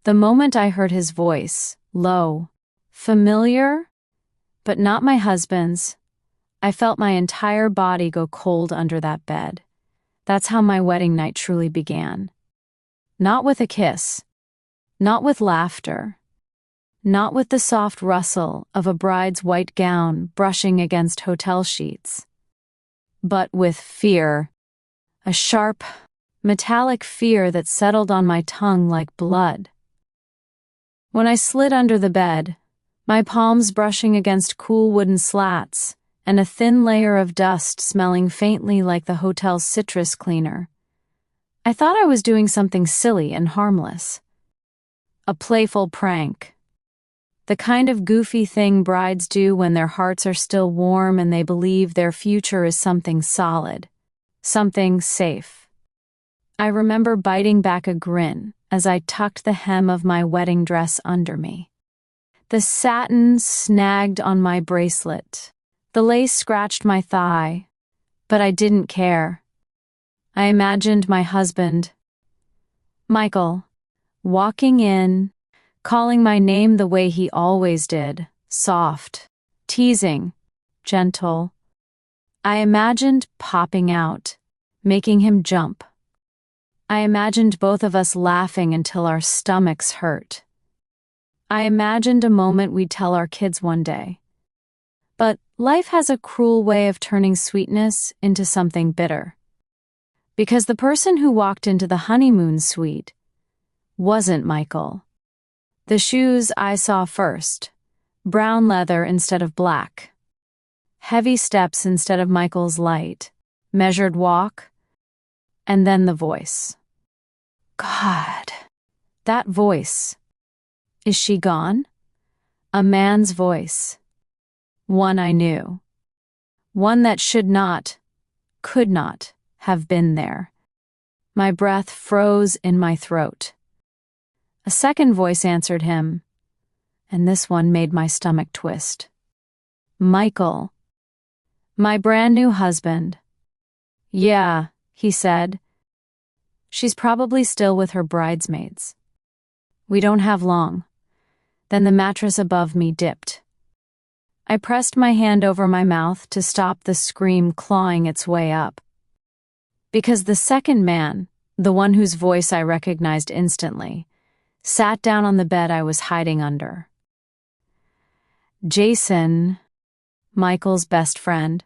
The moment I heard his voice, low, familiar, but not my husband's, I felt my entire body go cold under that bed. That's how my wedding night truly began. Not with a kiss, not with laughter, not with the soft rustle of a bride's white gown brushing against hotel sheets, but with fear, a sharp, metallic fear that settled on my tongue like blood. When I slid under the bed, my palms brushing against cool wooden slats, and a thin layer of dust smelling faintly like the hotel's citrus cleaner, I thought I was doing something silly and harmless. A playful prank. The kind of goofy thing brides do when their hearts are still warm and they believe their future is something solid, something safe. I remember biting back a grin as I tucked the hem of my wedding dress under me. The satin snagged on my bracelet. The lace scratched my thigh, but I didn't care. I imagined my husband, Michael, walking in, calling my name the way he always did, soft, teasing, gentle. I imagined popping out, making him jump. I imagined both of us laughing until our stomachs hurt. I imagined a moment we'd tell our kids one day. But life has a cruel way of turning sweetness into something bitter. Because the person who walked into the honeymoon suite wasn't Michael. The shoes I saw first, brown leather instead of black. Heavy steps instead of Michael's light, measured walk, and then the voice. God, that voice. Is she gone? A man's voice. One I knew. One that should not, could not, have been there. My breath froze in my throat. A second voice answered him, and this one made my stomach twist. Michael. My brand new husband. Yeah, he said. She's probably still with her bridesmaids. We don't have long. Then the mattress above me dipped. I pressed my hand over my mouth to stop the scream clawing its way up. Because the second man, the one whose voice I recognized instantly, sat down on the bed I was hiding under. Jason, Michael's best friend,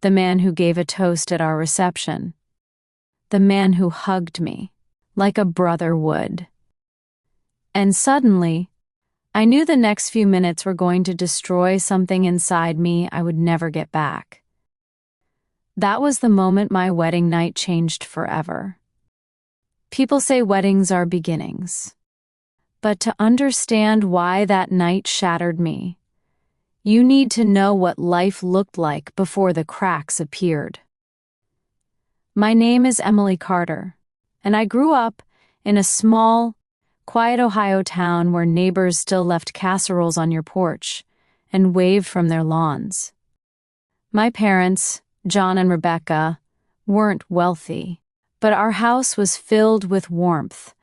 the man who gave a toast at our reception, the man who hugged me like a brother would. And suddenly, I knew the next few minutes were going to destroy something inside me I would never get back. That was the moment my wedding night changed forever. People say weddings are beginnings. But to understand why that night shattered me, you need to know what life looked like before the cracks appeared. My name is Emily Carter, and I grew up in a small, quiet Ohio town where neighbors still left casseroles on your porch and waved from their lawns. My parents, John and Rebecca, weren't wealthy, but our house was filled with warmth.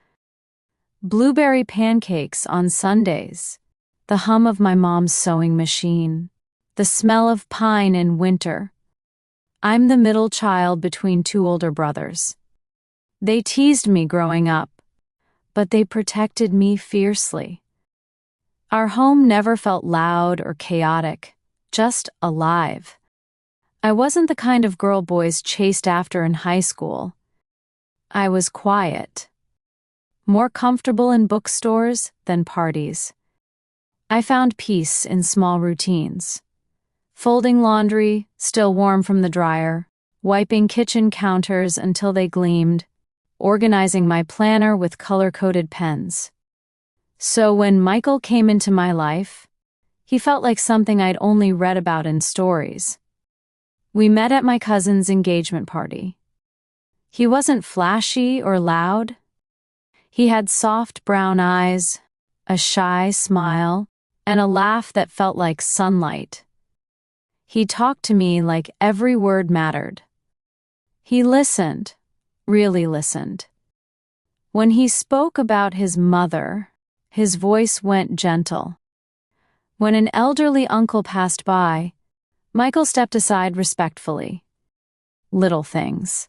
Blueberry pancakes on Sundays, the hum of my mom's sewing machine, the smell of pine in winter. I'm the middle child between two older brothers. They teased me growing up, but they protected me fiercely. Our home never felt loud or chaotic, just alive. I wasn't the kind of girl boys chased after in high school. I was quiet. More comfortable in bookstores than parties. I found peace in small routines. Folding laundry, still warm from the dryer, wiping kitchen counters until they gleamed, organizing my planner with color-coded pens. So when Michael came into my life, he felt like something I'd only read about in stories. We met at my cousin's engagement party. He wasn't flashy or loud. He had soft brown eyes, a shy smile, and a laugh that felt like sunlight. He talked to me like every word mattered. He listened, really listened. When he spoke about his mother, His voice went gentle. When an elderly uncle passed by, Michael stepped aside respectfully. Little things.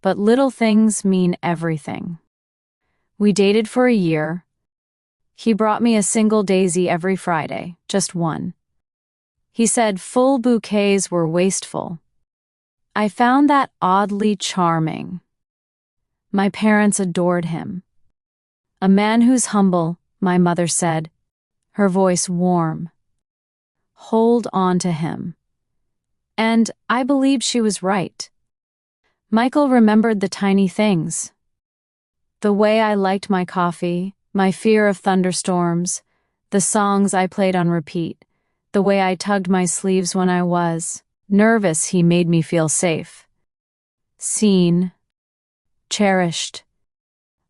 But little things mean everything. We dated for a year. He brought me a single daisy every Friday, just one. He said full bouquets were wasteful. I found that oddly charming. My parents adored him. A man who's humble, my mother said, her voice warm. Hold on to him. And I believed she was right. Michael remembered the tiny things. The way I liked my coffee, my fear of thunderstorms, the songs I played on repeat, the way I tugged my sleeves when I was nervous. He made me feel safe. Seen. Cherished.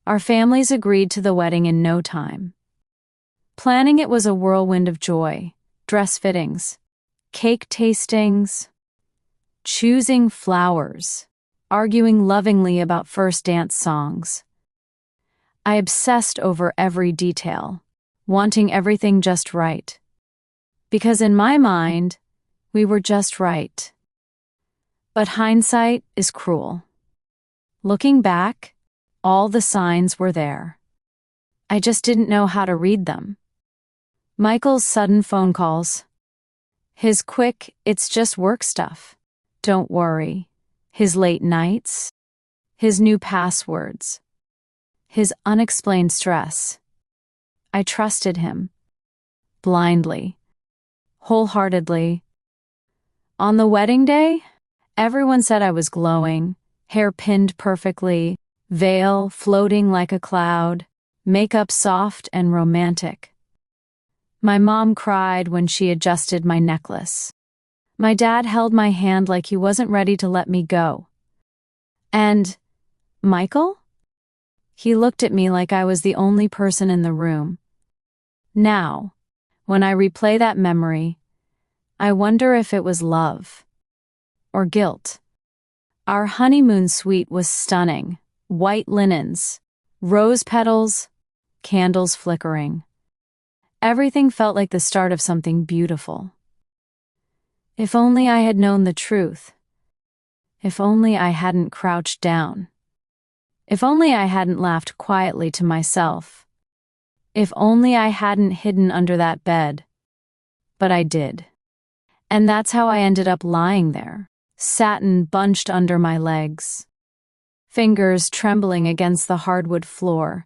Our families agreed to the wedding in no time. Planning it was a whirlwind of joy, dress fittings, cake tastings, choosing flowers, arguing lovingly about first dance songs. I obsessed over every detail, wanting everything just right. Because in my mind, we were just right. But hindsight is cruel. Looking back, all the signs were there. I just didn't know how to read them. Michael's sudden phone calls. His quick, it's just work stuff. Don't worry. His late nights. His new passwords. His unexplained stress. I trusted him. Blindly. Wholeheartedly. On the wedding day, everyone said I was glowing, hair pinned perfectly, veil floating like a cloud, makeup soft and romantic. My mom cried when she adjusted my necklace. My dad held my hand like he wasn't ready to let me go. And Michael? He looked at me like I was the only person in the room. Now, when I replay that memory, I wonder if it was love or guilt. Our honeymoon suite was stunning. White linens, rose petals, candles flickering. Everything felt like the start of something beautiful. If only I had known the truth. If only I hadn't crouched down. If only I hadn't laughed quietly to myself. If only I hadn't hidden under that bed. But I did. And that's how I ended up lying there, satin bunched under my legs, fingers trembling against the hardwood floor,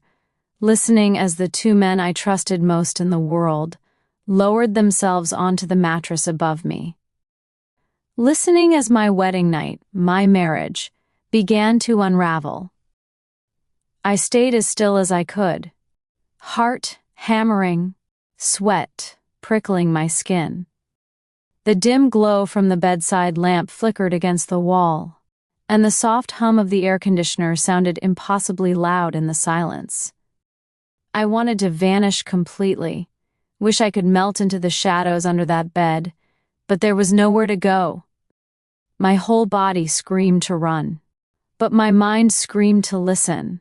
listening as the two men I trusted most in the world lowered themselves onto the mattress above me. Listening as my wedding night, my marriage, began to unravel. I stayed as still as I could, heart hammering, sweat prickling my skin. The dim glow from the bedside lamp flickered against the wall, and the soft hum of the air conditioner sounded impossibly loud in the silence. I wanted to vanish completely, wish I could melt into the shadows under that bed, but there was nowhere to go. My whole body screamed to run, but my mind screamed to listen.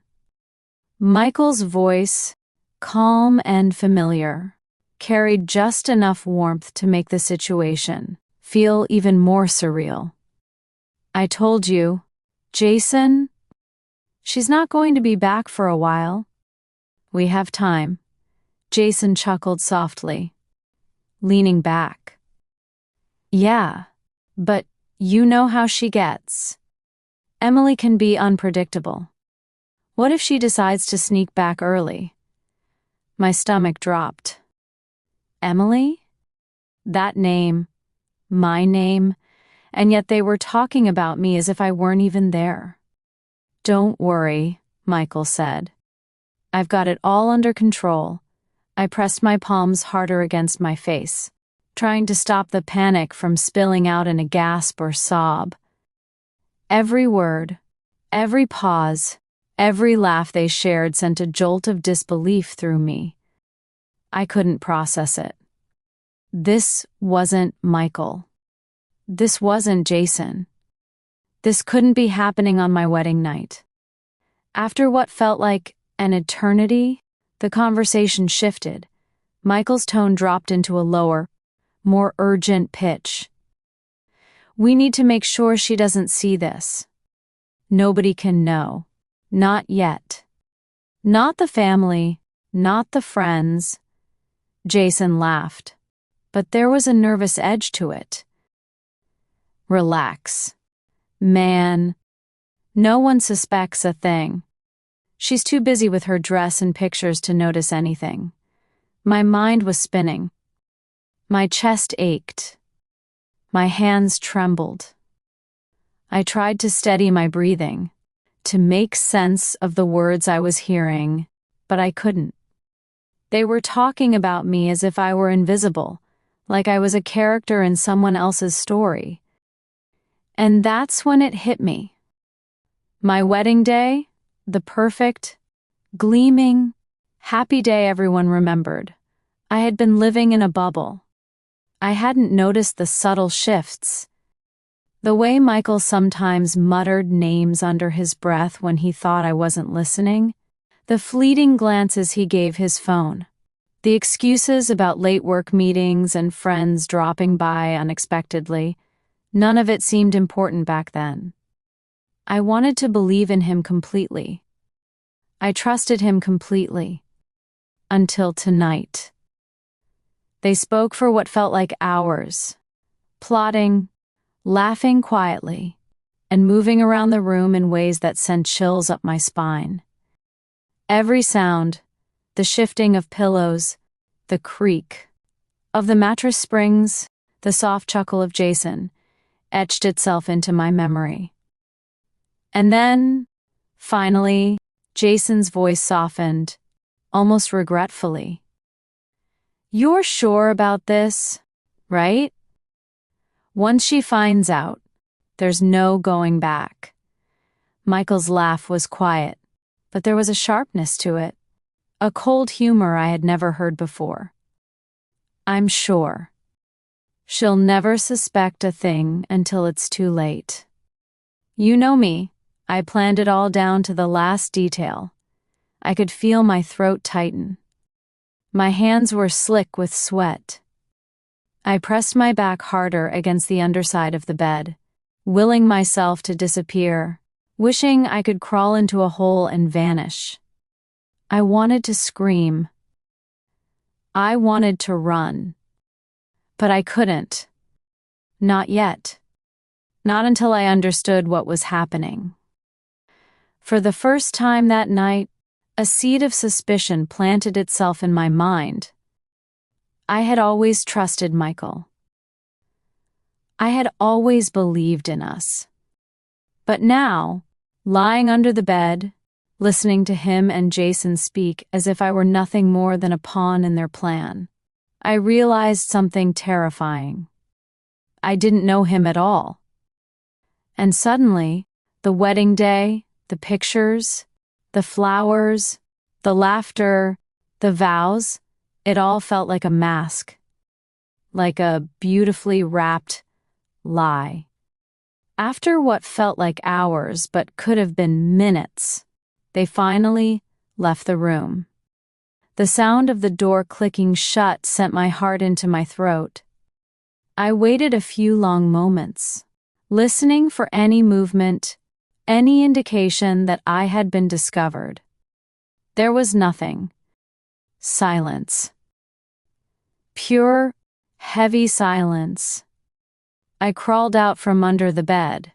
Michael's voice, calm and familiar, carried just enough warmth to make the situation feel even more surreal. I told you, Jason, she's not going to be back for a while. We have time. Jason chuckled softly, leaning back. Yeah, but you know how she gets. Emily can be unpredictable. What if she decides to sneak back early? My stomach dropped. Emily? That name, my name, and yet they were talking about me as if I weren't even there. Don't worry, Michael said. I've got it all under control. I pressed my palms harder against my face, trying to stop the panic from spilling out in a gasp or sob. Every word, every pause, every laugh they shared sent a jolt of disbelief through me. I couldn't process it. This wasn't Michael. This wasn't Jason. This couldn't be happening on my wedding night. After what felt like an eternity, The conversation shifted. Michael's tone dropped into a lower, more urgent pitch. "We need to make sure she doesn't see this. Nobody can know. Not yet. Not the family, not the friends." Jason laughed, but there was a nervous edge to it. "Relax. Man, no one suspects a thing. She's too busy with her dress and pictures to notice anything." My mind was spinning. My chest ached. My hands trembled. I tried to steady my breathing, to make sense of the words I was hearing, but I couldn't. They were talking about me as if I were invisible, like I was a character in someone else's story. And that's when it hit me. My wedding day, the perfect, gleaming, happy day everyone remembered, I had been living in a bubble. I hadn't noticed the subtle shifts. The way Michael sometimes muttered names under his breath when he thought I wasn't listening, the fleeting glances he gave his phone, the excuses about late work meetings and friends dropping by unexpectedly, none of it seemed important back then. I wanted to believe in him completely. I trusted him completely. Until tonight. They spoke for what felt like hours, plotting, laughing quietly, and moving around the room in ways that sent chills up my spine. Every sound, the shifting of pillows, the creak of the mattress springs, the soft chuckle of Jason, etched itself into my memory. And then, finally, Jason's voice softened, almost regretfully. "You're sure about this, right? Once she finds out, there's no going back." Michael's laugh was quiet, but there was a sharpness to it, a cold humor I had never heard before. "I'm sure. She'll never suspect a thing until it's too late. You know me, I planned it all down to the last detail." I could feel my throat tighten. My hands were slick with sweat. I pressed my back harder against the underside of the bed, willing myself to disappear, wishing I could crawl into a hole and vanish. I wanted to scream. I wanted to run. But I couldn't. Not yet. Not until I understood what was happening. For the first time that night, a seed of suspicion planted itself in my mind. I had always trusted Michael. I had always believed in us. But now, lying under the bed, listening to him and Jason speak as if I were nothing more than a pawn in their plan, I realized something terrifying. I didn't know him at all. And suddenly, the wedding day, the pictures, the flowers, the laughter, the vows, it all felt like a mask. Like a beautifully wrapped lie. After what felt like hours but could have been minutes, they finally left the room. The sound of the door clicking shut sent my heart into my throat. I waited a few long moments, listening for any movement, any indication that I had been discovered. There was nothing. Silence. Pure, heavy silence. I crawled out from under the bed,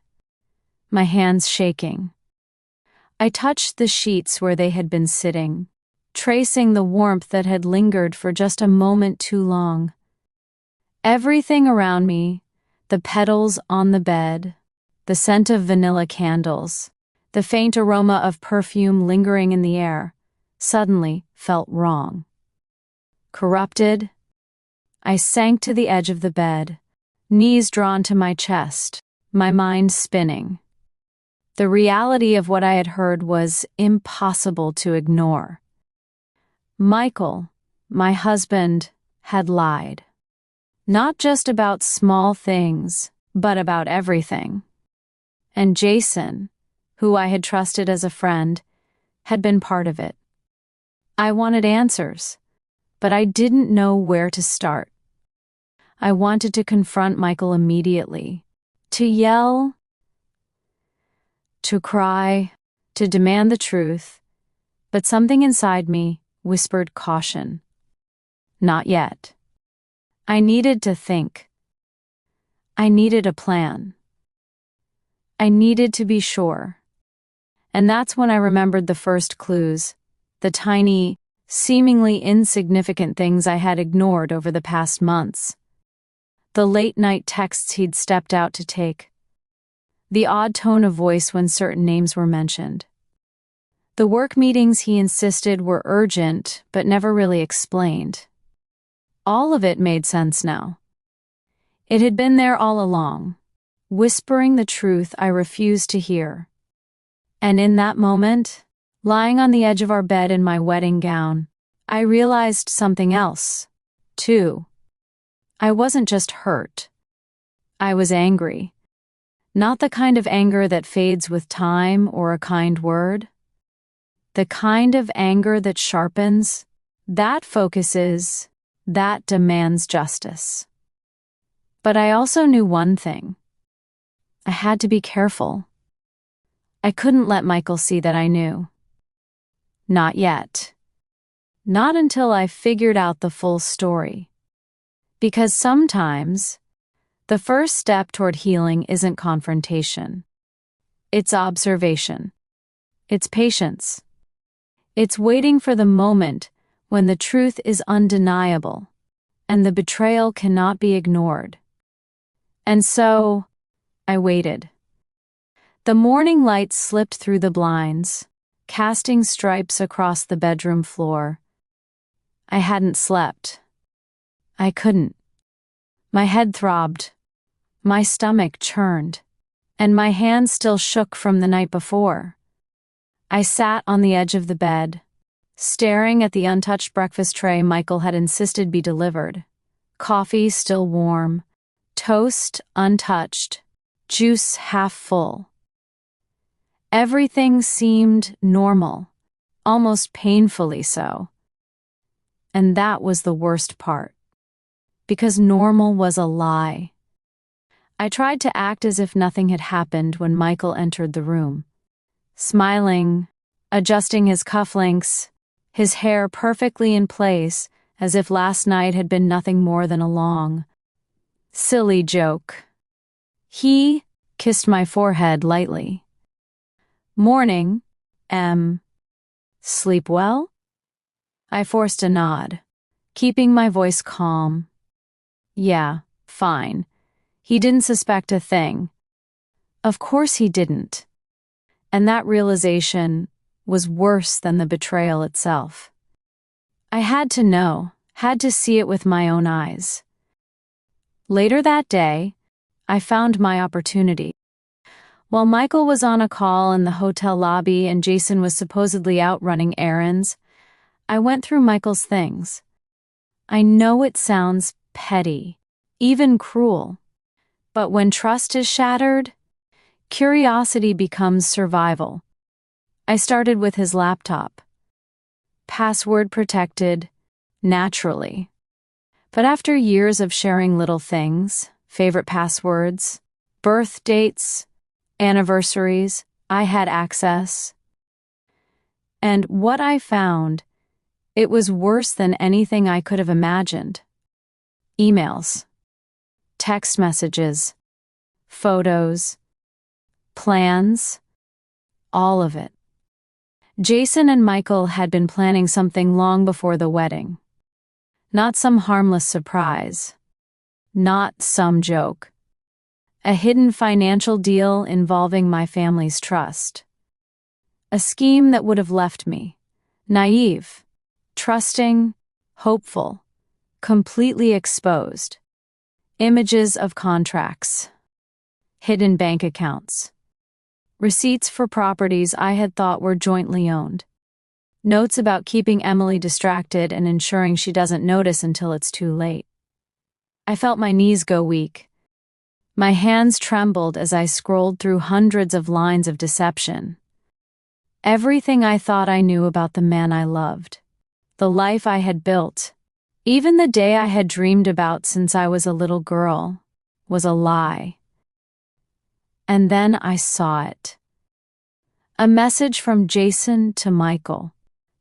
my hands shaking. I touched the sheets where they had been sitting, tracing the warmth that had lingered for just a moment too long. Everything around me, the petals on the bed, the scent of vanilla candles, the faint aroma of perfume lingering in the air, suddenly felt wrong. Corrupted, I sank to the edge of the bed, knees drawn to my chest, my mind spinning. The reality of what I had heard was impossible to ignore. Michael, my husband, had lied. Not just about small things, but about everything. And Jason, who I had trusted as a friend, had been part of it. I wanted answers, but I didn't know where to start. I wanted to confront Michael immediately, to yell, to cry, to demand the truth, but something inside me whispered caution. Not yet. I needed to think. I needed a plan. I needed to be sure. And that's when I remembered the first clues, the tiny, seemingly insignificant things I had ignored over the past months. The late-night texts he'd stepped out to take. The odd tone of voice when certain names were mentioned. The work meetings he insisted were urgent but never really explained. All of it made sense now. It had been there all along, whispering the truth I refused to hear. And in that moment, lying on the edge of our bed in my wedding gown, I realized something else, too. I wasn't just hurt. I was angry. Not the kind of anger that fades with time or a kind word. The kind of anger that sharpens, that focuses, that demands justice. But I also knew one thing. I had to be careful. I couldn't let Michael see that I knew. Not yet. Not until I figured out the full story. Because sometimes, the first step toward healing isn't confrontation. It's observation. It's patience. It's waiting for the moment when the truth is undeniable and the betrayal cannot be ignored. And so, I waited. The morning light slipped through the blinds, casting stripes across the bedroom floor. I hadn't slept. I couldn't. My head throbbed. My stomach churned, and my hands still shook from the night before. I sat on the edge of the bed, staring at the untouched breakfast tray Michael had insisted be delivered. Coffee still warm, toast untouched, juice half full. Everything seemed normal, almost painfully so. And that was the worst part, because normal was a lie. I tried to act as if nothing had happened when Michael entered the room. Smiling, adjusting his cufflinks, his hair perfectly in place, as if last night had been nothing more than a long, silly joke. He kissed my forehead lightly. "Morning, Em. Sleep well?" I forced a nod, keeping my voice calm. "Yeah, fine." He didn't suspect a thing. Of course he didn't. And that realization was worse than the betrayal itself. I had to know, had to see it with my own eyes. Later that day, I found my opportunity. While Michael was on a call in the hotel lobby and Jason was supposedly out running errands, I went through Michael's things. I know it sounds petty, even cruel, but when trust is shattered, curiosity becomes survival. I started with his laptop. Password protected, naturally. But after years of sharing little things, favorite passwords, birth dates, anniversaries, I had access. And what I found, it was worse than anything I could have imagined. Emails, text messages, photos, plans, all of it. Jason and Michael had been planning something long before the wedding. Not some harmless surprise. Not some joke. A hidden financial deal involving my family's trust. A scheme that would have left me naive, trusting, hopeful, completely exposed. Images of contracts. Hidden bank accounts. Receipts for properties I had thought were jointly owned. Notes about keeping Emily distracted and ensuring she doesn't notice until it's too late. I felt my knees go weak. My hands trembled as I scrolled through hundreds of lines of deception. Everything I thought I knew about the man I loved. the life I had built, even the day I had dreamed about since I was a little girl, was a lie. And then I saw it. A message from Jason to Michael,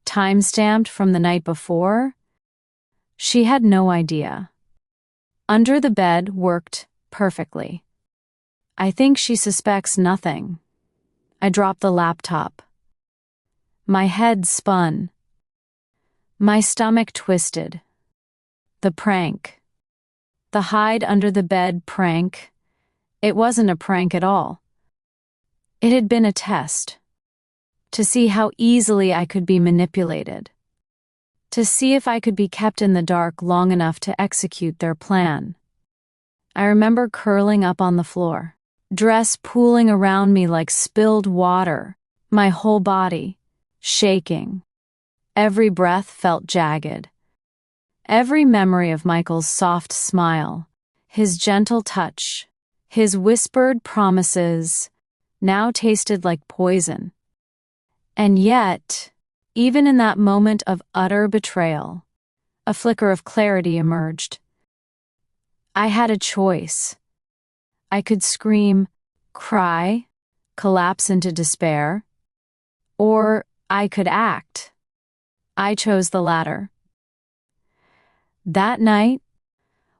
time-stamped from the night before. She had no idea. Under the bed worked perfectly. I think she suspects nothing. I dropped the laptop. My head spun. My stomach twisted. The prank. The hide under the bed prank. It wasn't a prank at all. It had been a test. To see how easily I could be manipulated. To see if I could be kept in the dark long enough to execute their plan. I remember curling up on the floor, dress pooling around me like spilled water, my whole body shaking. Every breath felt jagged. Every memory of Michael's soft smile, his gentle touch, his whispered promises, now tasted like poison. And yet, even in that moment of utter betrayal, a flicker of clarity emerged. I had a choice. I could scream, cry, collapse into despair, or I could act. I chose the latter. That night,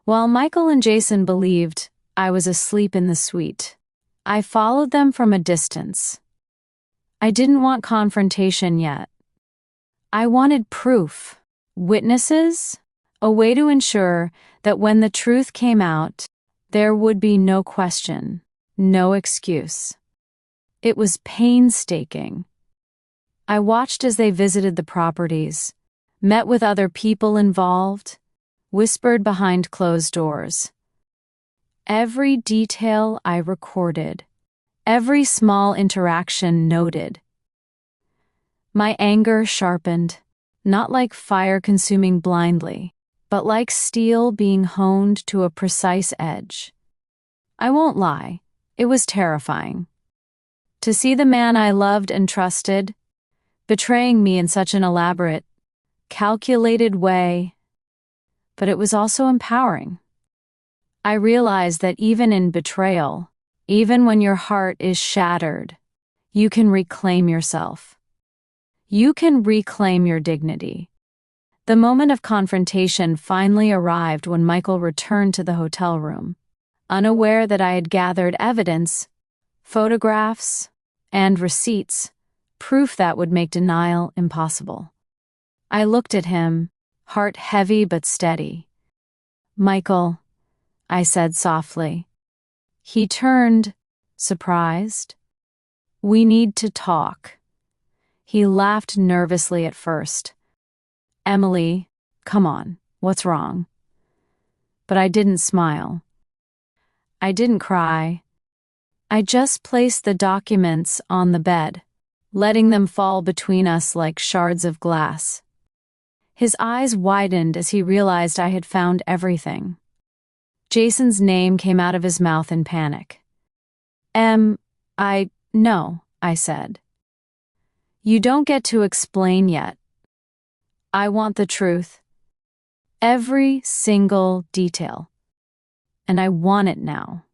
while Michael and Jason believed I was asleep in the suite, I followed them from a distance. I didn't want confrontation yet. I wanted proof, witnesses, a way to ensure that when the truth came out, there would be no question, no excuse. It was painstaking. I watched as they visited the properties, met with other people involved, whispered behind closed doors. Every detail I recorded, every small interaction noted. My anger sharpened, not like fire consuming blindly, but like steel being honed to a precise edge. I won't lie, it was terrifying. To see the man I loved and trusted, betraying me in such an elaborate, calculated way, but it was also empowering. I realized that even in betrayal, even when your heart is shattered, you can reclaim yourself. You can reclaim your dignity. The moment of confrontation finally arrived when Michael returned to the hotel room, unaware that I had gathered evidence, photographs, and receipts, proof that would make denial impossible. I looked at him, heart heavy but steady. "Michael," I said softly. He turned, surprised. "We need to talk." He laughed nervously at first. "Emily, come on, what's wrong?" But I didn't smile. I didn't cry. I just placed the documents on the bed, letting them fall between us like shards of glass. His eyes widened as he realized I had found everything. Jason's name came out of his mouth in panic. No, I said. "You don't get to explain yet. I want the truth. Every single detail. And I want it now."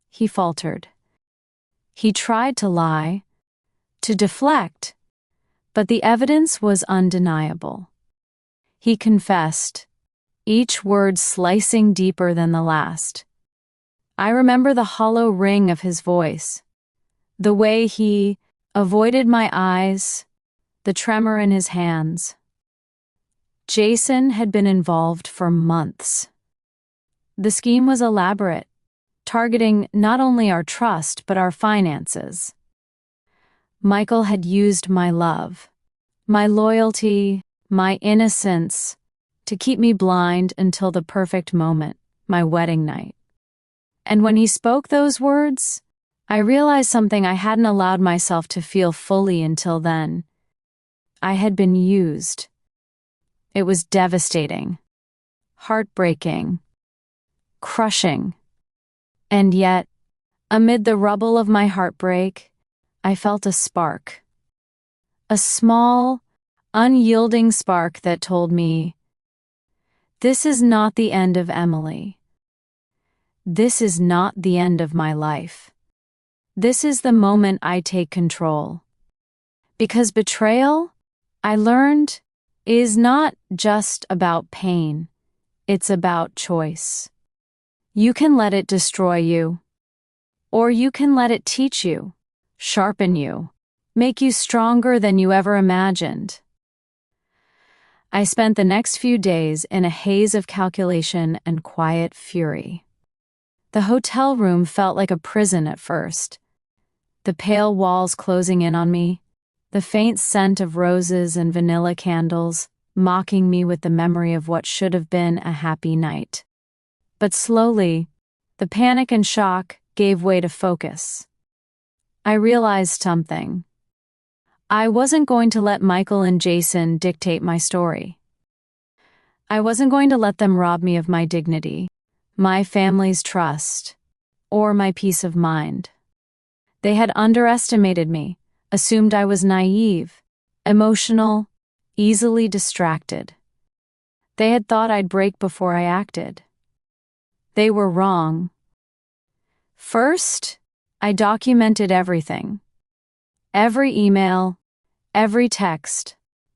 He faltered. He tried to lie, to deflect, but the evidence was undeniable. He confessed, each word slicing deeper than the last. I remember the hollow ring of his voice, the way he avoided my eyes, the tremor in his hands. Jason had been involved for months. The scheme was elaborate, targeting not only our trust but our finances. Michael had used my love, my loyalty, my innocence, to keep me blind until the perfect moment, my wedding night. And when he spoke those words, I realized something I hadn't allowed myself to feel fully until then. I had been used. It was devastating, heartbreaking, crushing. And yet, amid the rubble of my heartbreak, I felt a spark. A small, unyielding spark that told me, this is not the end of Emily. This is not the end of my life. This is the moment I take control. Because betrayal, I learned, is not just about pain. It's about choice. You can let it destroy you, or you can let it teach you, sharpen you, make you stronger than you ever imagined. I spent the next few days in a haze of calculation and quiet fury. The hotel room felt like a prison at first. The pale walls closing in on me, the faint scent of roses and vanilla candles, mocking me with the memory of what should have been a happy night. But slowly, the panic and shock gave way to focus. I realized something. I wasn't going to let Michael and Jason dictate my story. I wasn't going to let them rob me of my dignity, my family's trust, or my peace of mind. They had underestimated me, assumed I was naive, emotional, easily distracted. They had thought I'd break before I acted. They were wrong. First, I documented everything. Every email, every text,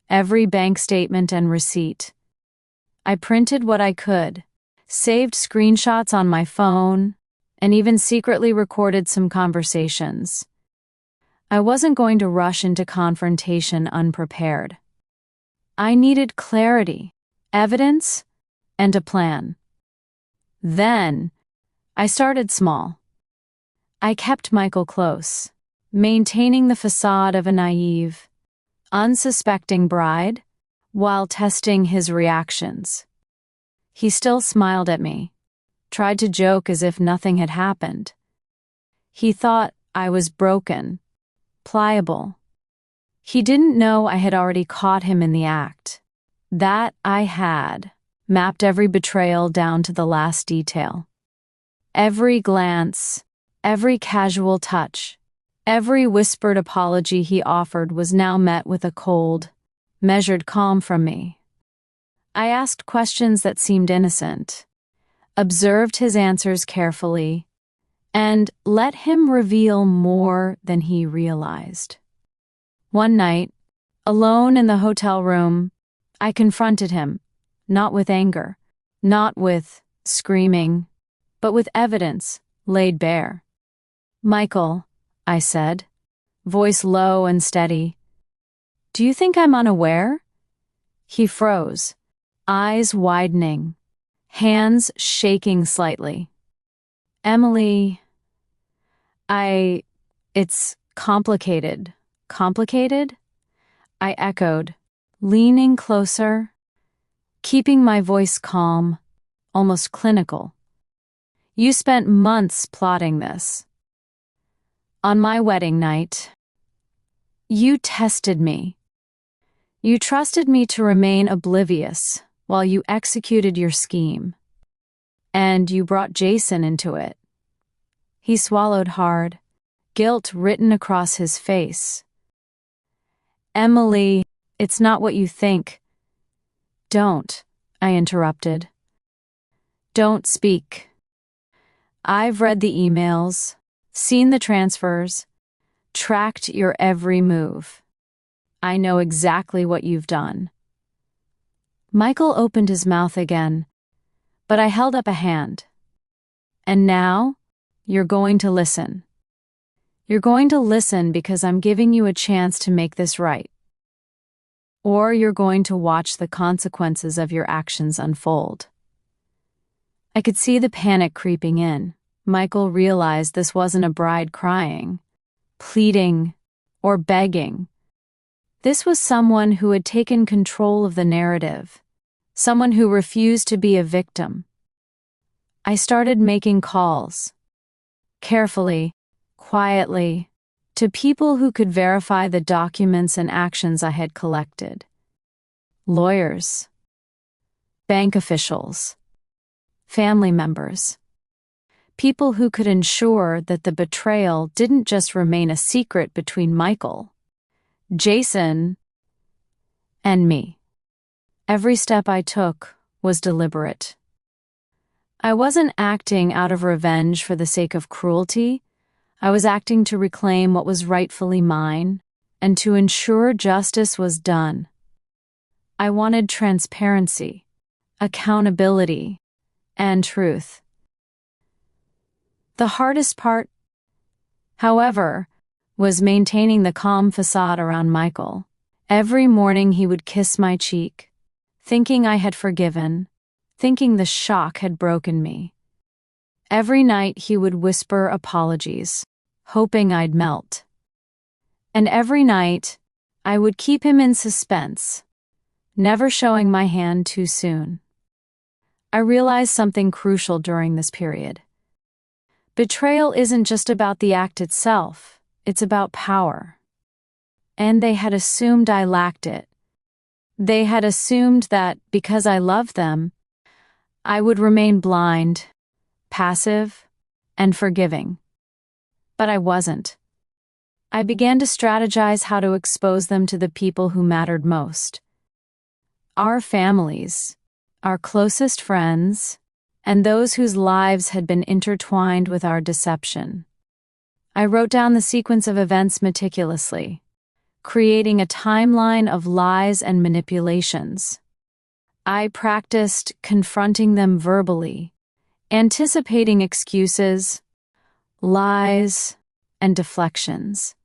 every bank statement and receipt. I printed what I could, saved screenshots on my phone, and even secretly recorded some conversations. I wasn't going to rush into confrontation unprepared. I needed clarity, evidence, and a plan. Then, I started small. I kept Michael close, maintaining the facade of a naive, unsuspecting bride, while testing his reactions. He still smiled at me, tried to joke as if nothing had happened. He thought I was broken, pliable. He didn't know I had already caught him in the act. That I had, mapped every betrayal down to the last detail. Every glance, every casual touch, every whispered apology he offered was now met with a cold, measured calm from me. I asked questions that seemed innocent, observed his answers carefully, and let him reveal more than he realized. One night, alone in the hotel room, I confronted him, not with anger, not with screaming, but with evidence laid bare. "Michael," I said, voice low and steady, "do you think I'm unaware?" He froze, eyes widening, hands shaking slightly. "Emily, it's complicated." "Complicated?" I echoed, leaning closer, keeping my voice calm, almost clinical. "You spent months plotting this. On my wedding night, you tested me. You trusted me to remain oblivious while you executed your scheme. And you brought Jason into it." He swallowed hard, guilt written across his face. "Emily, it's not what you think." "Don't," I interrupted. "Don't speak. I've read the emails, seen the transfers, tracked your every move. I know exactly what you've done." Michael opened his mouth again, but I held up a hand. "And now, you're going to listen. You're going to listen because I'm giving you a chance to make this right. Or you're going to watch the consequences of your actions unfold." I could see the panic creeping in. Michael realized this wasn't a bride crying, pleading, or begging. This was someone who had taken control of the narrative, someone who refused to be a victim. I started making calls, carefully, quietly, to people who could verify the documents and actions I had collected. Lawyers, bank officials, family members. People who could ensure that the betrayal didn't just remain a secret between Michael, Jason, and me. Every step I took was deliberate. I wasn't acting out of revenge for the sake of cruelty. I was acting to reclaim what was rightfully mine and to ensure justice was done. I wanted transparency, accountability, and truth. The hardest part, however, was maintaining the calm facade around Michael. Every morning he would kiss my cheek, thinking I had forgiven, thinking the shock had broken me. Every night he would whisper apologies, hoping I'd melt. And every night, I would keep him in suspense, never showing my hand too soon. I realized something crucial during this period. Betrayal isn't just about the act itself, it's about power. And they had assumed I lacked it. They had assumed that, because I loved them, I would remain blind, passive, and forgiving. But I wasn't. I began to strategize how to expose them to the people who mattered most. Our families, our closest friends, and those whose lives had been intertwined with our deception. I wrote down the sequence of events meticulously, creating a timeline of lies and manipulations. I practiced confronting them verbally, anticipating excuses, lies, and deflections.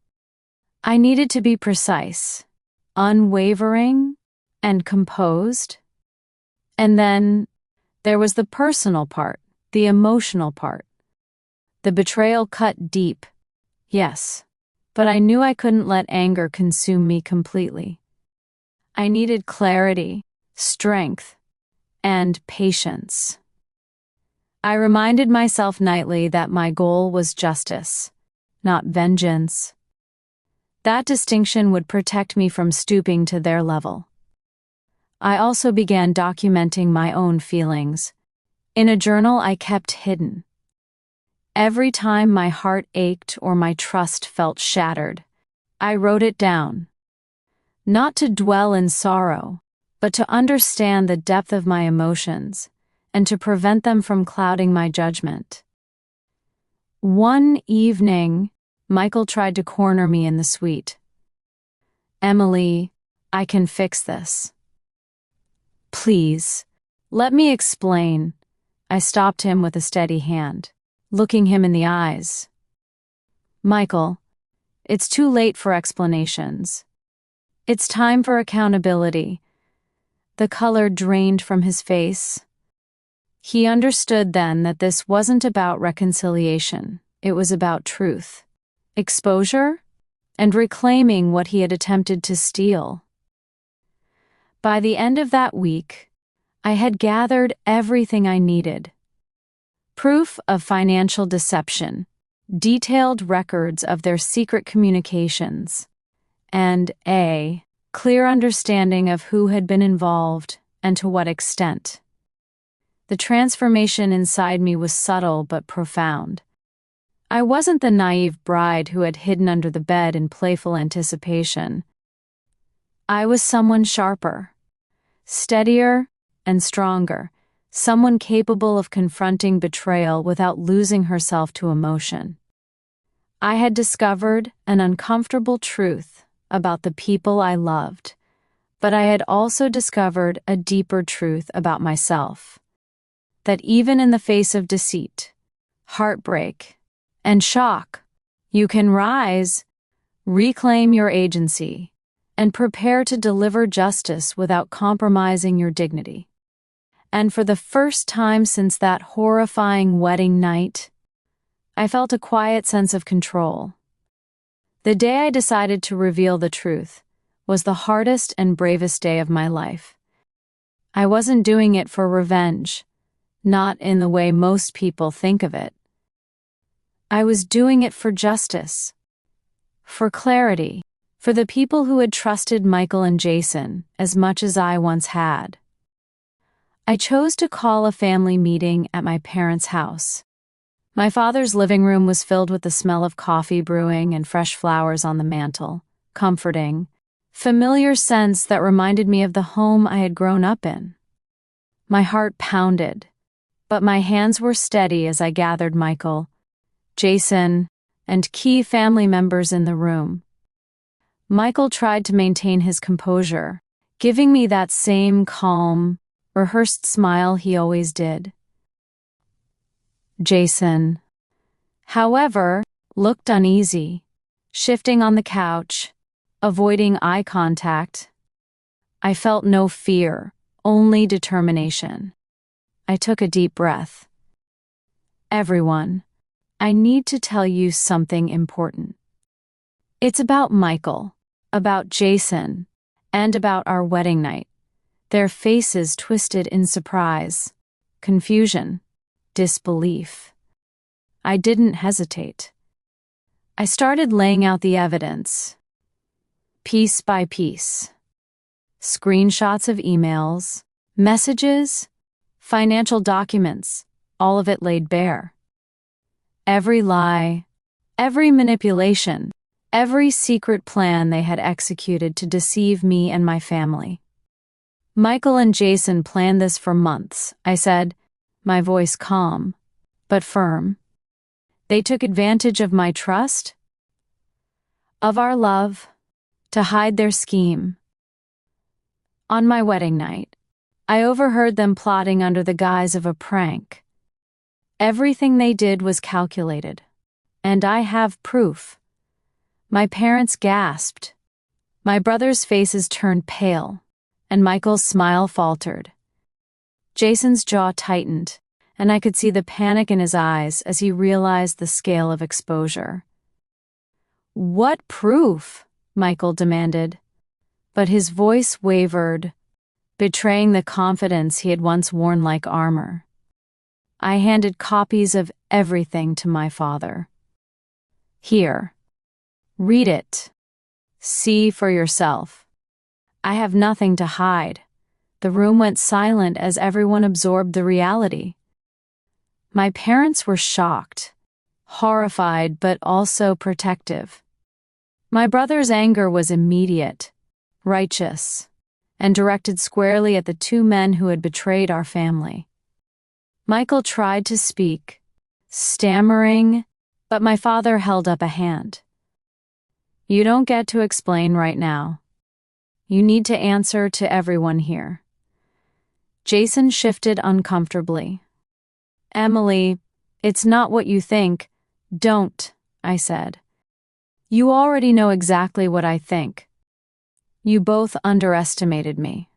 I needed to be precise, unwavering, and composed. And then there was the personal part, the emotional part. The betrayal cut deep, yes, but I knew I couldn't let anger consume me completely. I needed clarity, strength, and patience. I reminded myself nightly that my goal was justice, not vengeance. That distinction would protect me from stooping to their level. I also began documenting my own feelings. In a journal I kept hidden. Every time my heart ached or my trust felt shattered, I wrote it down. Not to dwell in sorrow, but to understand the depth of my emotions and to prevent them from clouding my judgment. One evening, Michael tried to corner me in the suite. "Emily, I can fix this." "Please, let me explain." I stopped him with a steady hand, looking him in the eyes. "Michael, it's too late for explanations. It's time for accountability." The color drained from his face. He understood then that this wasn't about reconciliation. It was about truth, exposure, and reclaiming what he had attempted to steal. By the end of that week, I had gathered everything I needed. Proof of financial deception, detailed records of their secret communications, and a clear understanding of who had been involved and to what extent. The transformation inside me was subtle but profound. I wasn't the naive bride who had hidden under the bed in playful anticipation. I was someone sharper, steadier, and stronger, someone capable of confronting betrayal without losing herself to emotion. I had discovered an uncomfortable truth about the people I loved, but I had also discovered a deeper truth about myself. That even in the face of deceit, heartbreak, and shock, you can rise, reclaim your agency, and prepare to deliver justice without compromising your dignity. And for the first time since that horrifying wedding night, I felt a quiet sense of control. The day I decided to reveal the truth was the hardest and bravest day of my life. I wasn't doing it for revenge, not in the way most people think of it. I was doing it for justice, for clarity, for the people who had trusted Michael and Jason as much as I once had. I chose to call a family meeting at my parents' house. My father's living room was filled with the smell of coffee brewing and fresh flowers on the mantel, comforting, familiar scents that reminded me of the home I had grown up in. My heart pounded, but my hands were steady as I gathered Michael, Jason, and key family members in the room. Michael tried to maintain his composure, giving me that same calm, rehearsed smile he always did. Jason, however, looked uneasy, shifting on the couch, avoiding eye contact. I felt no fear, only determination. I took a deep breath. Everyone, I need to tell you something important. It's about Michael, about Jason, and about our wedding night. Their faces twisted in surprise, confusion, disbelief. I didn't hesitate. I started laying out the evidence, piece by piece. Screenshots of emails, messages, financial documents, all of it laid bare. Every lie, every manipulation, every secret plan they had executed to deceive me and my family. Michael and Jason planned this for months, I said, my voice calm, but firm. They took advantage of my trust, of our love, to hide their scheme. On my wedding night, I overheard them plotting under the guise of a prank. Everything they did was calculated, and I have proof. My parents gasped. My brothers' faces turned pale, and Michael's smile faltered. Jason's jaw tightened, and I could see the panic in his eyes as he realized the scale of exposure. "What proof?" Michael demanded, but his voice wavered, betraying the confidence he had once worn like armor. I handed copies of everything to my father. "Here. Read it. See for yourself. I have nothing to hide." The room went silent as everyone absorbed the reality. My parents were shocked, horrified but also protective. My brother's anger was immediate, righteous, and directed squarely at the two men who had betrayed our family. Michael tried to speak, stammering, but my father held up a hand. "You don't get to explain right now. You need to answer to everyone here." Jason shifted uncomfortably. "Emily, it's not what you think. Don't," I said. "You already know exactly what I think. You both underestimated me.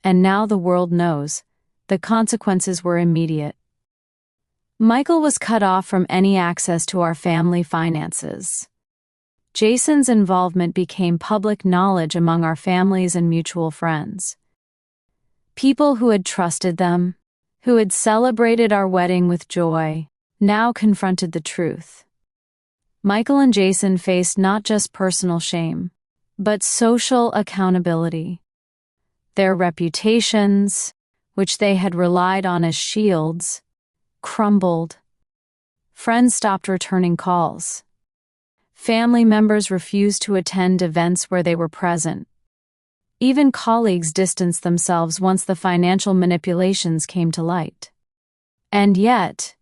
And now the world knows. The consequences were immediate." Michael was cut off from any access to our family finances. Jason's involvement became public knowledge among our families and mutual friends. People who had trusted them, who had celebrated our wedding with joy, now confronted the truth. Michael and Jason faced not just personal shame, but social accountability. Their reputations, which they had relied on as shields, crumbled. Friends stopped returning calls. Family members refused to attend events where they were present. Even colleagues distanced themselves once the financial manipulations came to light. And yet,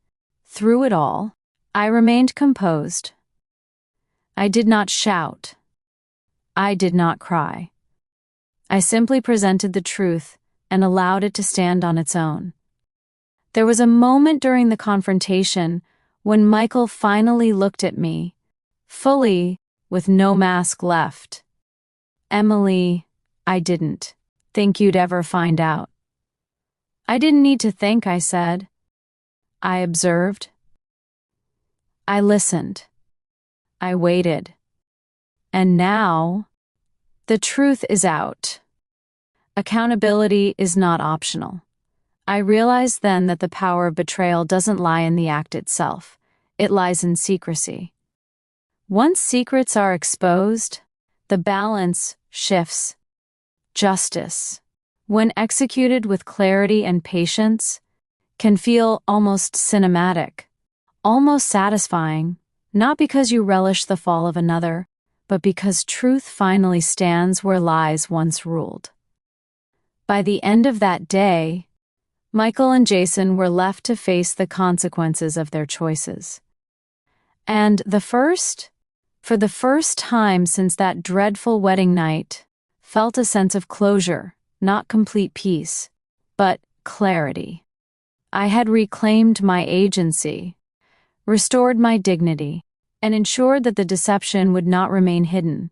through it all, I remained composed. I did not shout. I did not cry. I simply presented the truth and allowed it to stand on its own. There was a moment during the confrontation when Michael finally looked at me, fully, with no mask left. "Emily, I didn't think you'd ever find out." "I didn't need to think," I said. I observed. I listened. I waited. And now, the truth is out. Accountability is not optional. I realized then that the power of betrayal doesn't lie in the act itself. It lies in secrecy. Once secrets are exposed, the balance shifts. Justice, when executed with clarity and patience, can feel almost cinematic, almost satisfying, not because you relish the fall of another, but because truth finally stands where lies once ruled. By the end of that day, Michael and Jason were left to face the consequences of their choices. And for the first time since that dreadful wedding night, felt a sense of closure, not complete peace, but clarity. I had reclaimed my agency, restored my dignity, and ensured that the deception would not remain hidden.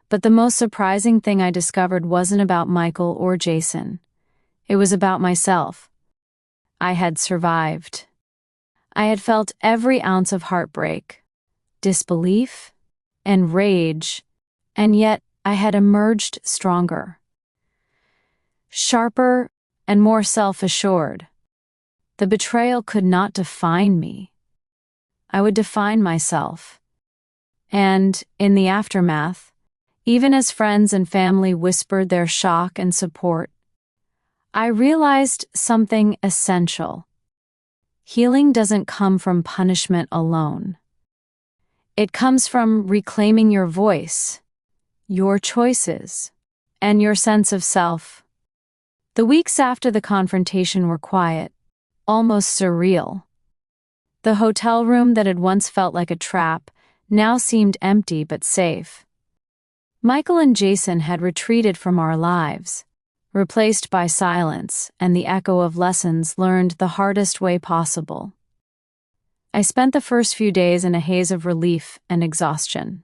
But the most surprising thing I discovered wasn't about Michael or Jason. It was about myself. I had survived. I had felt every ounce of heartbreak, disbelief, and rage, and yet I had emerged stronger, sharper, and more self-assured. The betrayal could not define me. I would define myself. And, in the aftermath, even as friends and family whispered their shock and support, I realized something essential. Healing doesn't come from punishment alone. It comes from reclaiming your voice, your choices, and your sense of self. The weeks after the confrontation were quiet, almost surreal. The hotel room that had once felt like a trap now seemed empty but safe. Michael and Jason had retreated from our lives, replaced by silence and the echo of lessons learned the hardest way possible. I spent the first few days in a haze of relief and exhaustion.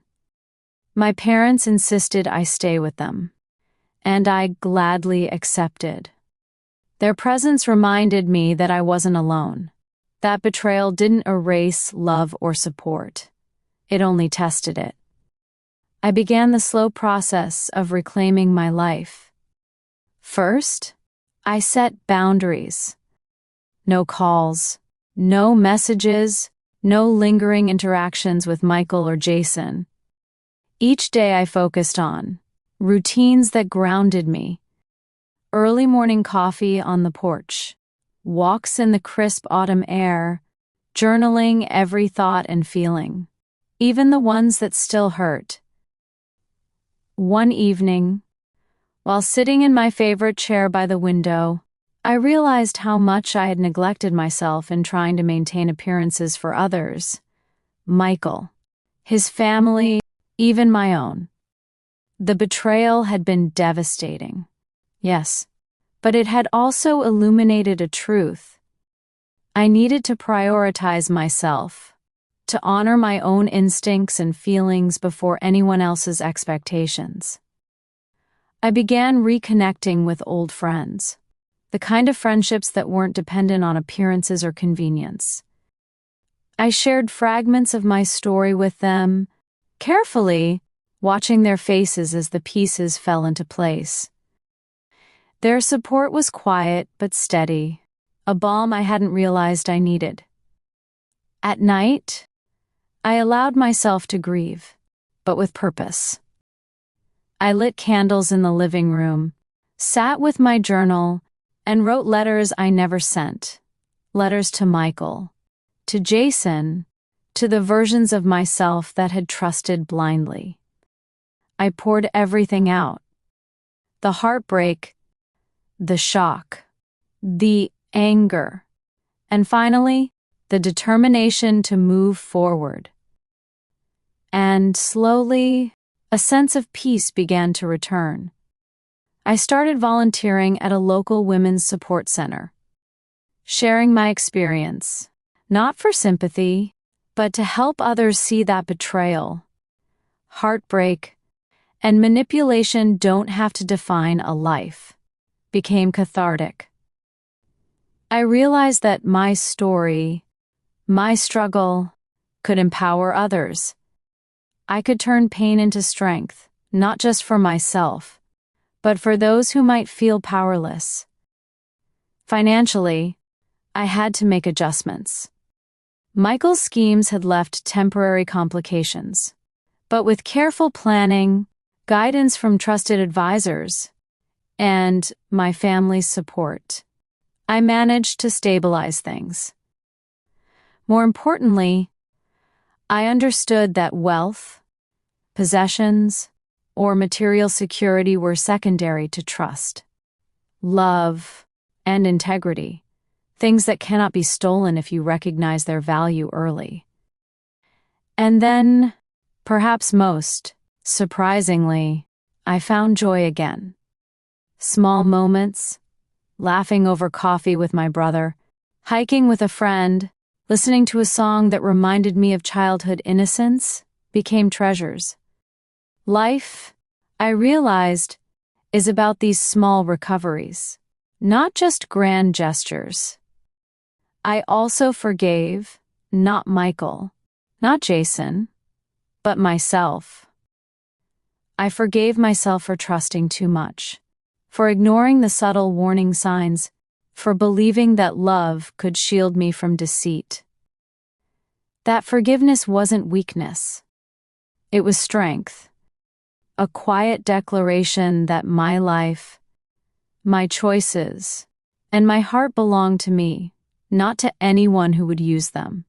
My parents insisted I stay with them, and I gladly accepted. Their presence reminded me that I wasn't alone. That betrayal didn't erase love or support. It only tested it. I began the slow process of reclaiming my life. First, I set boundaries. No calls, no messages, no lingering interactions with Michael or Jason. Each day I focused on routines that grounded me. Early morning coffee on the porch, walks in the crisp autumn air, journaling every thought and feeling, even the ones that still hurt. One evening, while sitting in my favorite chair by the window, I realized how much I had neglected myself in trying to maintain appearances for others. Michael, his family, even my own. The betrayal had been devastating. Yes, but it had also illuminated a truth. I needed to prioritize myself, to honor my own instincts and feelings before anyone else's expectations. I began reconnecting with old friends, the kind of friendships that weren't dependent on appearances or convenience. I shared fragments of my story with them, carefully watching their faces as the pieces fell into place. Their support was quiet but steady, a balm I hadn't realized I needed. At night, I allowed myself to grieve, but with purpose. I lit candles in the living room, sat with my journal, and wrote letters I never sent. Letters to Michael, to Jason, to the versions of myself that had trusted blindly. I poured everything out. The heartbreak, the shock, the anger, and finally, the determination to move forward. And slowly, a sense of peace began to return. I started volunteering at a local women's support center, sharing my experience, not for sympathy, but to help others see that betrayal, heartbreak, and manipulation don't have to define a life, became cathartic. I realized that my story, my struggle, could empower others. I could turn pain into strength, not just for myself, but for those who might feel powerless. Financially, I had to make adjustments. Michael's schemes had left temporary complications, but with careful planning, guidance from trusted advisors, and my family's support, I managed to stabilize things. More importantly, I understood that wealth, possessions, or material security were secondary to trust, love, and integrity, things that cannot be stolen if you recognize their value early. And then, perhaps most surprisingly, I found joy again. Small moments, laughing over coffee with my brother, hiking with a friend, listening to a song that reminded me of childhood innocence, became treasures. Life, I realized, is about these small recoveries, not just grand gestures. I also forgave, not Michael, not Jason, but myself. I forgave myself for trusting too much, for ignoring the subtle warning signs, for believing that love could shield me from deceit. That forgiveness wasn't weakness. It was strength. A quiet declaration that my life, my choices, and my heart belonged to me, not to anyone who would use them.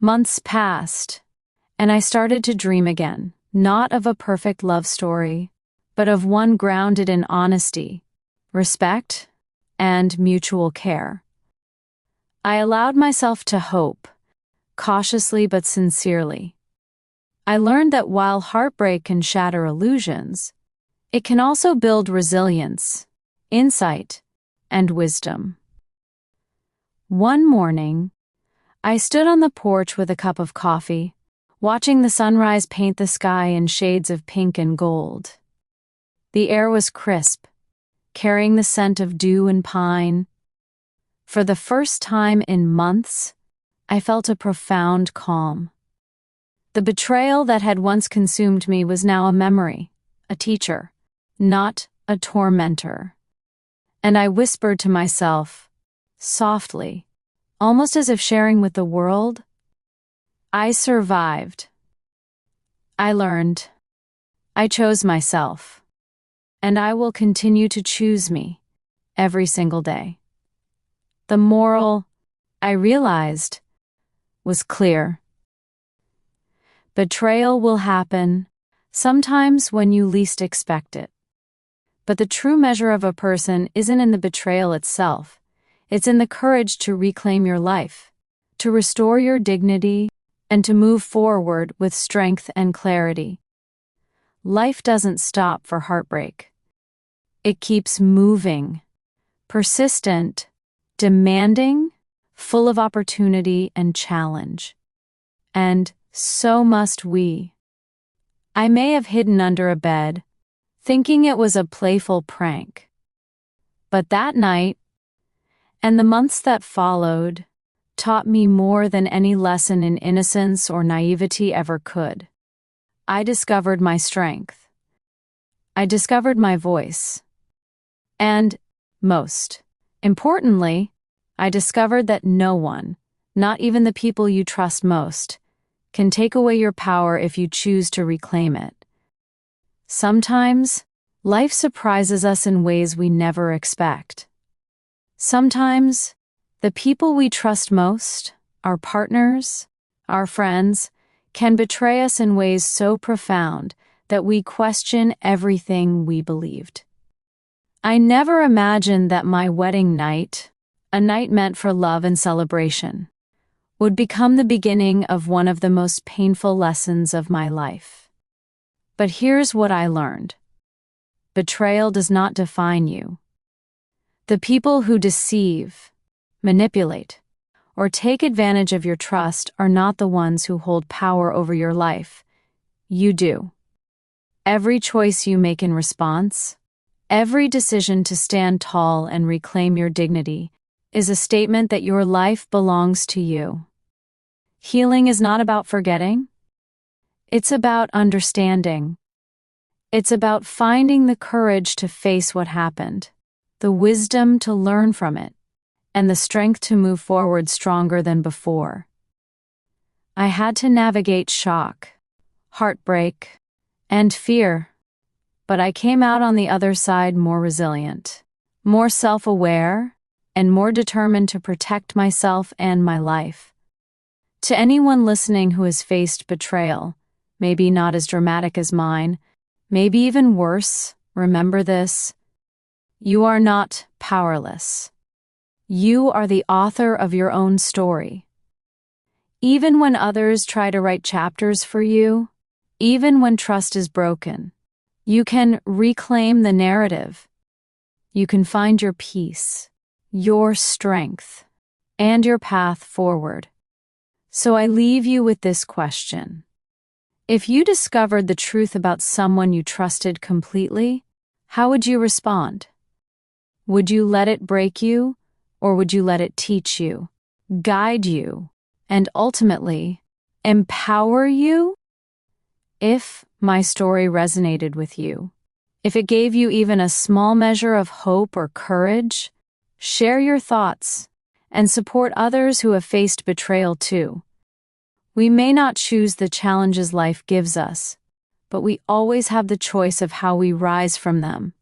Months passed, and I started to dream again, not of a perfect love story, but of one grounded in honesty, respect, and mutual care. I allowed myself to hope, cautiously but sincerely. I learned that while heartbreak can shatter illusions, it can also build resilience, insight, and wisdom. One morning, I stood on the porch with a cup of coffee, watching the sunrise paint the sky in shades of pink and gold. The air was crisp, carrying the scent of dew and pine. For the first time in months, I felt a profound calm. The betrayal that had once consumed me was now a memory, a teacher, not a tormentor. And I whispered to myself, softly, almost as if sharing with the world, I survived. I learned. I chose myself. And I will continue to choose me every single day. The moral, I realized, was clear. Betrayal will happen, sometimes when you least expect it. But the true measure of a person isn't in the betrayal itself. It's in the courage to reclaim your life, to restore your dignity, and to move forward with strength and clarity. Life doesn't stop for heartbreak. It keeps moving, persistent, demanding, full of opportunity and challenge. And so must we. I may have hidden under a bed, thinking it was a playful prank. But that night, and the months that followed, taught me more than any lesson in innocence or naivety ever could. I discovered my strength. I discovered my voice. And, most importantly, I discovered that no one, not even the people you trust most, can take away your power if you choose to reclaim it. Sometimes, life surprises us in ways we never expect. Sometimes, the people we trust most, our partners, our friends, can betray us in ways so profound that we question everything we believed. I never imagined that my wedding night, a night meant for love and celebration, would become the beginning of one of the most painful lessons of my life. But here's what I learned. Betrayal does not define you. The people who deceive, manipulate, or take advantage of your trust are not the ones who hold power over your life. You do. Every choice you make in response, every decision to stand tall and reclaim your dignity, is a statement that your life belongs to you. Healing is not about forgetting. It's about understanding. It's about finding the courage to face what happened, the wisdom to learn from it, and the strength to move forward stronger than before. I had to navigate shock, heartbreak, and fear, but I came out on the other side more resilient, more self-aware, and more determined to protect myself and my life. To anyone listening who has faced betrayal, maybe not as dramatic as mine, maybe even worse. Remember this: you are not powerless. You are the author of your own story. Even when others try to write chapters for you, even when trust is broken, you can reclaim the narrative. You can find your peace, your strength, and your path forward. So I leave you with this question. If you discovered the truth about someone you trusted completely, how would you respond? Would you let it break you, or would you let it teach you, guide you, and ultimately empower you? If my story resonated with you, if it gave you even a small measure of hope or courage, share your thoughts and support others who have faced betrayal too. We may not choose the challenges life gives us, but we always have the choice of how we rise from them.